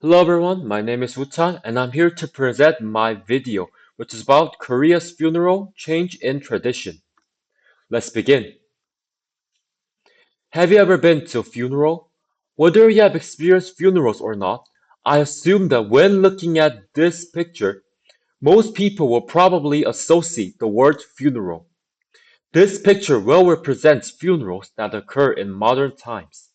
Hello everyone, my name is Wutan and I'm here to present my video, which is about Korea's funeral change in tradition. Let's begin. Have you ever been to a funeral? Whether you have experienced funerals or not, I assume that when looking at this picture, most people will probably associate the word funeral. This picture well represents funerals that occur in modern times.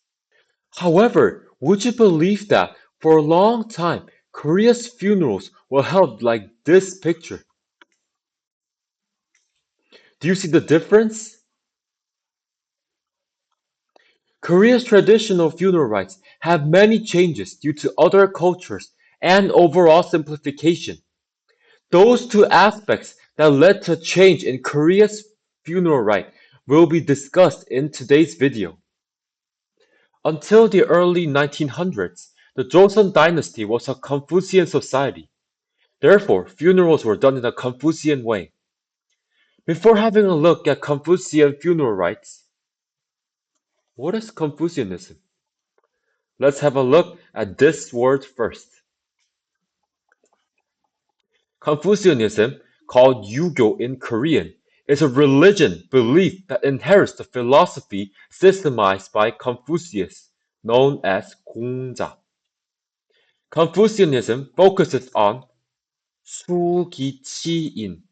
However, would you believe that for a long time, Korea's funerals were held like this picture? Do you see the difference? Korea's traditional funeral rites have many changes due to other cultures and overall simplification. Those two aspects that led to change in Korea's funeral rite will be discussed in today's video. Until the early 1900s, the Joseon dynasty was a Confucian society. Therefore, funerals were done in a Confucian way. Before having a look at Confucian funeral rites, what is Confucianism? Let's have a look at this word first. Confucianism, called Yugyo in Korean, is a religion belief that inherits the philosophy systemized by Confucius, known as 공자. Confucianism focuses on 수기치인.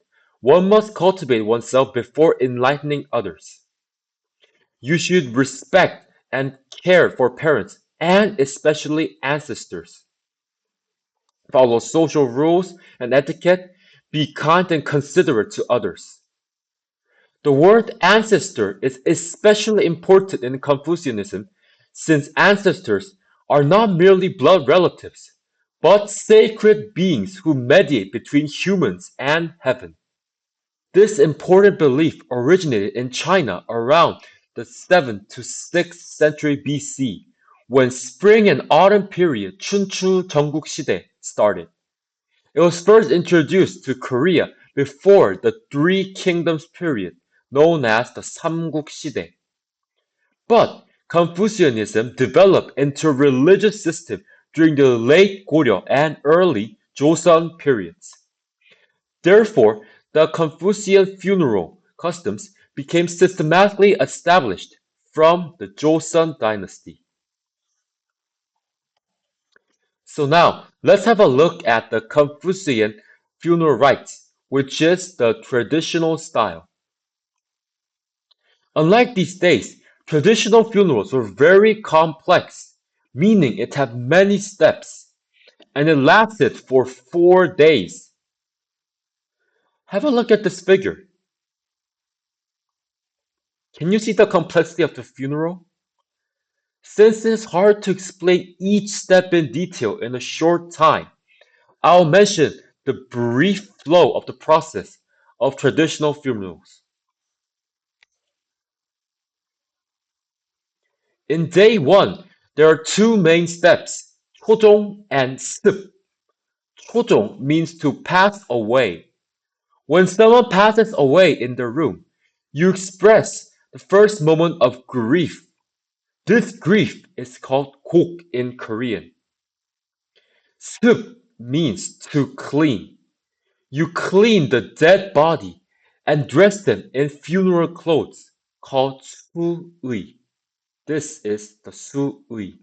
One must cultivate oneself before enlightening others. You should respect and care for parents and especially ancestors. Follow social rules and etiquette. Be kind and considerate to others. The word ancestor is especially important in Confucianism since ancestors are not merely blood relatives, but sacred beings who mediate between humans and heaven. This important belief originated in China around the 7th to 6th century BC, when spring and autumn period Chunchu 전국시대 started. It was first introduced to Korea before the Three Kingdoms period, known as the 삼국시대. But Confucianism developed into a religious system during the late Goryeo and early Joseon periods. Therefore, the Confucian funeral customs became systematically established from the Joseon dynasty. So now, let's have a look at the Confucian funeral rites, which is the traditional style. Unlike these days, traditional funerals were very complex, meaning it had many steps, and it lasted for 4 days. Have a look at this figure. Can you see the complexity of the funeral? Since it is hard to explain each step in detail in a short time, I'll mention the brief flow of the process of traditional funerals. In day 1, there are two main steps, 초종 and 습. 초종 means to pass away. When someone passes away in the room, you express the first moment of grief. This grief is called 곡 in Korean. 습 means to clean. You clean the dead body and dress them in funeral clothes called 수의. This is the 수의.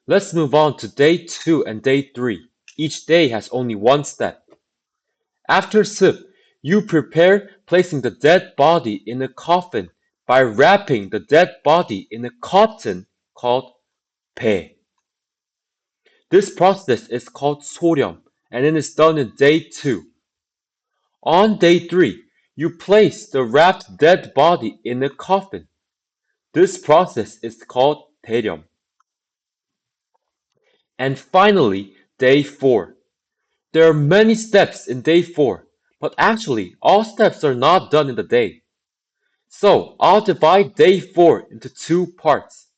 Let's move on to day 2 and day 3. Each day has only one step. After 습, you prepare placing the dead body in a coffin by wrapping the dead body in a cotton called 배. This process is called 소렴 and it is done in day 2. On day 3, you place the wrapped dead body in a coffin. This process is called 대렴. And finally, day 4. There are many steps in day 4, but actually all steps are not done in the day. So I'll divide day 4 into two parts.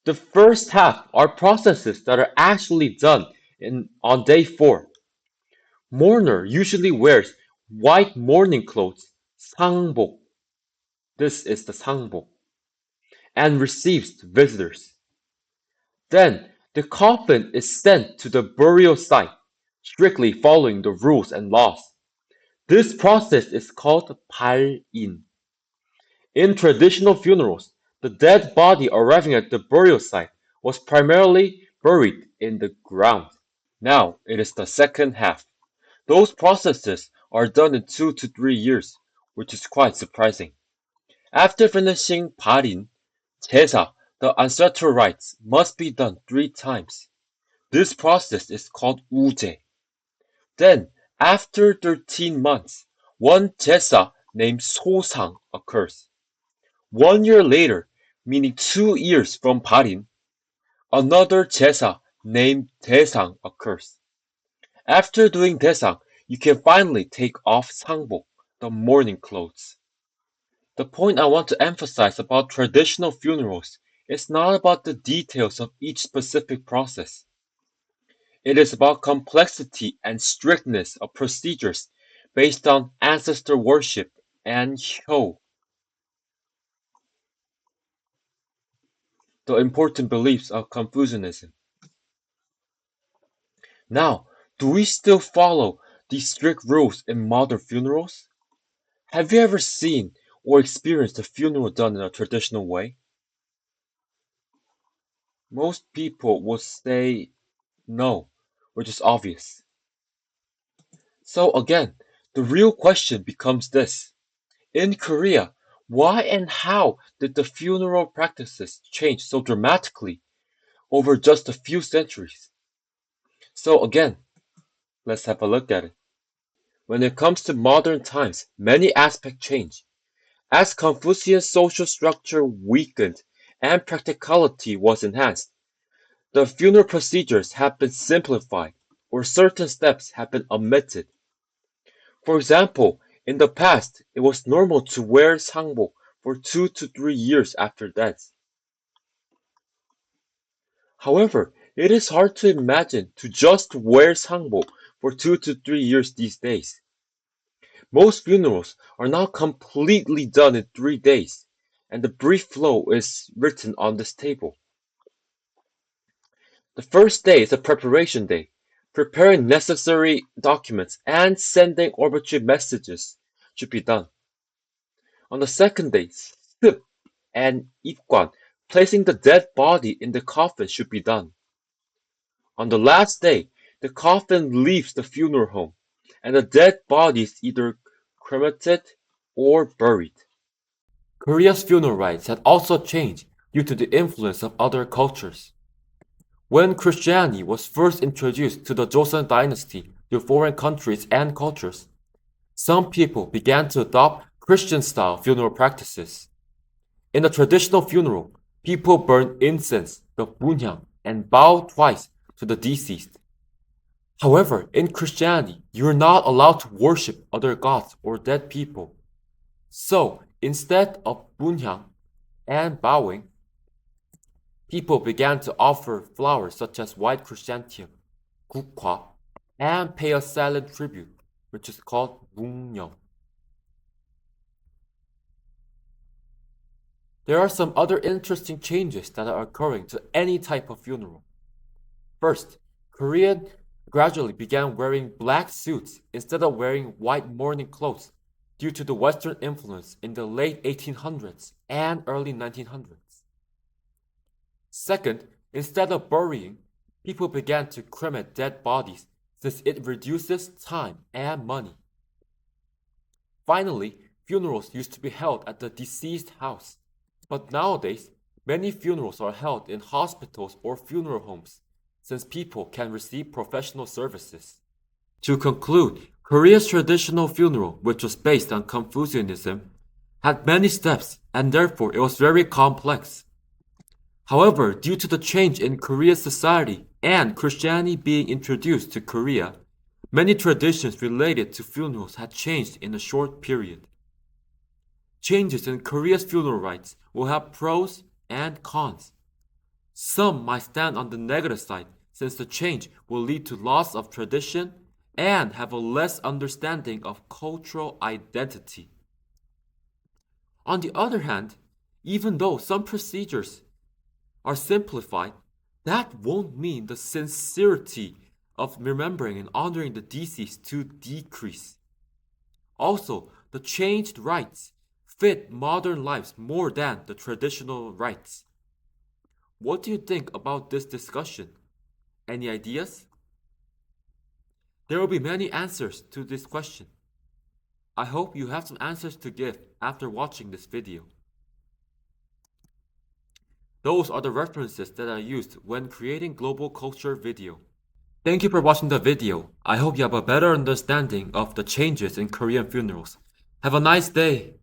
The first half are processes that are actually done on day 4. Mourner usually wears white mourning clothes, 상복. This is the 상복, and receives visitors. Then The coffin is sent to the burial site, strictly following the rules and laws. This process is called 발인. In traditional funerals, the dead body arriving at the burial site was primarily buried in the ground. Now it is the second half. Those processes are done in 2 to 3 years, which is quite surprising. After finishing 발인, 제사, the ancestral rites, must be done 3 times. This process is called 우제. Then, after 13 months, one 제사 named 소상 occurs. 1 year later, meaning 2 years from 발인, another 제사 named 대상 occurs. After doing 대상, you can finally take off 상복, the mourning clothes. The point I want to emphasize about traditional funerals is not about the details of each specific process. It is about complexity and strictness of procedures based on ancestor worship and Hyo, the important beliefs of Confucianism. Now, do we still follow these strict rules in modern funerals? Have you ever seen or experienced a funeral done in a traditional way? Most people would say no, which is obvious. So again, the real question becomes this. In Korea, why and how did the funeral practices change so dramatically over just a few centuries? So again, let's have a look at it. When it comes to modern times, many aspects change. As Confucian social structure weakened and practicality was enhanced, the funeral procedures have been simplified or certain steps have been omitted. For example, in the past, it was normal to wear sangbok for 2 to 3 years after death. However, it is hard to imagine to just wear sangbok for 2 to 3 years these days. Most funerals are now completely done in 3 days, and the brief flow is written on this table. The first day is a preparation day, preparing necessary documents and sending obituary messages should be done. On the second day, 습 and 입관, placing the dead body in the coffin should be done. On the last day, the coffin leaves the funeral home, and the dead body is either cremated or buried. Korea's funeral rites had also changed due to the influence of other cultures. When Christianity was first introduced to the Joseon dynasty to foreign countries and cultures, some people began to adopt Christian-style funeral practices. In a traditional funeral, people burn incense, the bunhyang, and bow twice to the deceased. However, in Christianity, you are not allowed to worship other gods or dead people. So, instead of bunhyang and bowing, people began to offer flowers such as white chrysanthemum, gukwa, and pay a silent tribute, which is called 묵념. There are some other interesting changes that are occurring to any type of funeral. First, Koreans gradually began wearing black suits instead of wearing white mourning clothes due to the Western influence in the late 1800s and early 1900s. Second, instead of burying, people began to cremate dead bodies since it reduces time and money. Finally, funerals used to be held at the deceased house, but nowadays, many funerals are held in hospitals or funeral homes since people can receive professional services. To conclude, Korea's traditional funeral, which was based on Confucianism, had many steps and therefore it was very complex. However, due to the change in Korea's society and Christianity being introduced to Korea, many traditions related to funerals had changed in a short period. Changes in Korea's funeral rites will have pros and cons. Some might stand on the negative side since the change will lead to loss of tradition and have a less understanding of cultural identity. On the other hand, even though some procedures are simplified, that won't mean the sincerity of remembering and honoring the deceased to decrease. Also, the changed rites fit modern lives more than the traditional rites. What do you think about this discussion? Any ideas? There will be many answers to this question. I hope you have some answers to give after watching this video. Those are the references that I used when creating global culture video. Thank you for watching the video. I hope you have a better understanding of the changes in Korean funerals. Have a nice day.